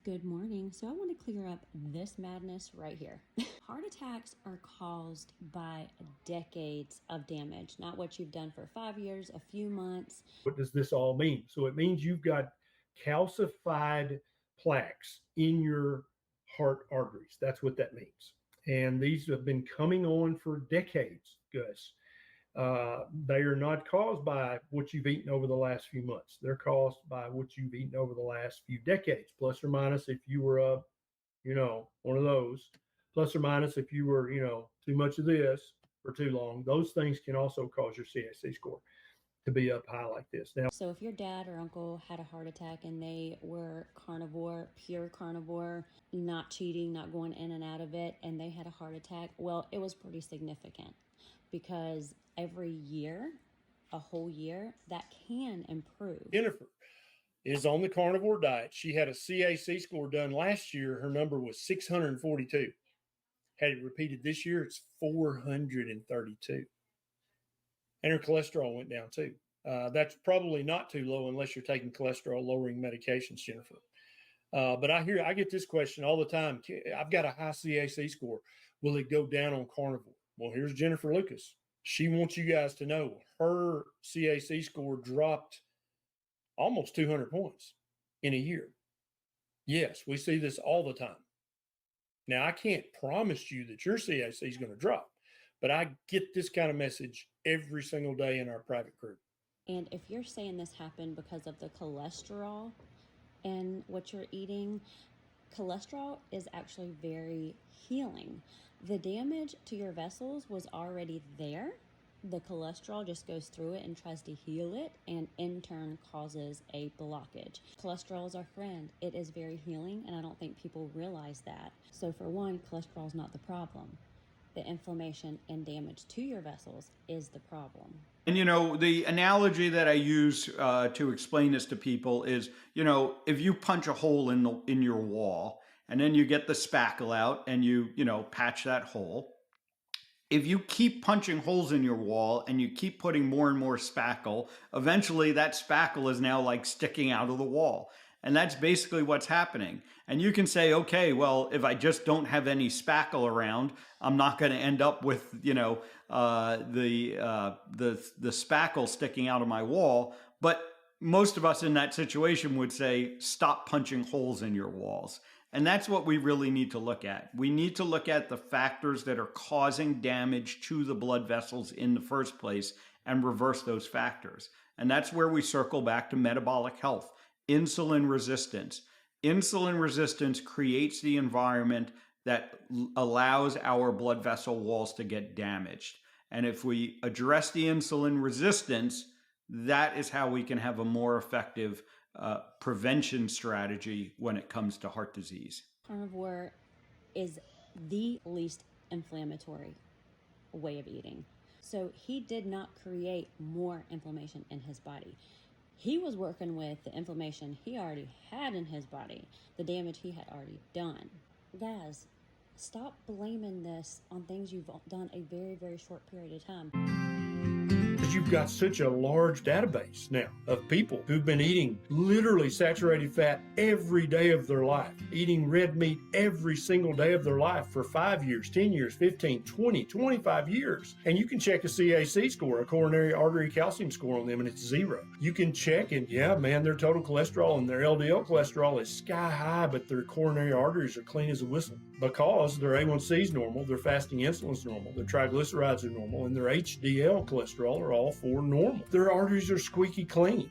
Good morning. So I want to clear up this madness right here. Heart attacks are caused by decades of damage, not what you've done for 5 years, a few months. What does this all mean? So it means you've got calcified plaques in your heart arteries. That's what that means. And these have been coming on for decades, Gus. They are not caused by what you've eaten over the last few months. They're caused by what you've eaten over the last few decades, plus or minus if you were one of those, plus or minus if you were, too much of this for too long. Those things can also cause your CAC score to be up high like this. Now, So if your dad or uncle had a heart attack and they were carnivore, pure carnivore, not cheating, not going in and out of it, and they had a heart attack, well, it was pretty significant because every year, a whole year, that can improve. Jennifer is on the carnivore diet. She had a CAC score done last year. Her number was 642. Had it repeated this year, it's 432. And her cholesterol went down too. That's probably not too low unless you're taking cholesterol lowering medications, Jennifer. But I get this question all the time. I've got a high CAC score. Will it go down on carnivore? Well, here's Jennifer Lucas. She wants you guys to know her CAC score dropped almost 200 points in a year. Yes, we see this all the time. Now, I can't promise you that your CAC is going to drop, but I get this kind of message every single day in our private group. And if you're saying this happened because of the cholesterol and what you're eating, cholesterol is actually very healing. The damage to your vessels was already there. The cholesterol just goes through it and tries to heal it, and in turn causes a blockage. Cholesterol is our friend. It is very healing, and I don't think people realize that. So for one, cholesterol is not the problem. The inflammation and damage to your vessels is the problem. And the analogy that I use to explain this to people is, if you punch a hole in your wall and then you get the spackle out and you patch that hole. If you keep punching holes in your wall and you keep putting more and more spackle, eventually that spackle is now like sticking out of the wall. And that's basically what's happening. And you can say, okay, well, if I just don't have any spackle around, I'm not going to end up with, the spackle sticking out of my wall. But most of us in that situation would say, stop punching holes in your walls. And that's what we really need to look at. We need to look at the factors that are causing damage to the blood vessels in the first place and reverse those factors. And that's where we circle back to metabolic health. Insulin resistance. Insulin resistance creates the environment that allows our blood vessel walls to get damaged. And if we address the insulin resistance, that is how we can have a more effective prevention strategy when it comes to heart disease. Carnivore is the least inflammatory way of eating. So he did not create more inflammation in his body. He was working with the inflammation he already had in his body, the damage he had already done. Guys, stop blaming this on things you've done a very, very short period of time. You've got such a large database now of people who've been eating literally saturated fat every day of their life, eating red meat every single day of their life for 5 years, 10 years, 15, 20, 25 years. And you can check a CAC score, a coronary artery calcium score on them, and it's 0. You can check and their total cholesterol and their LDL cholesterol is sky high, but their coronary arteries are clean as a whistle because their A1C is normal, their fasting insulin is normal, their triglycerides are normal, and their HDL cholesterol are all 4 normal. Their arteries are squeaky clean.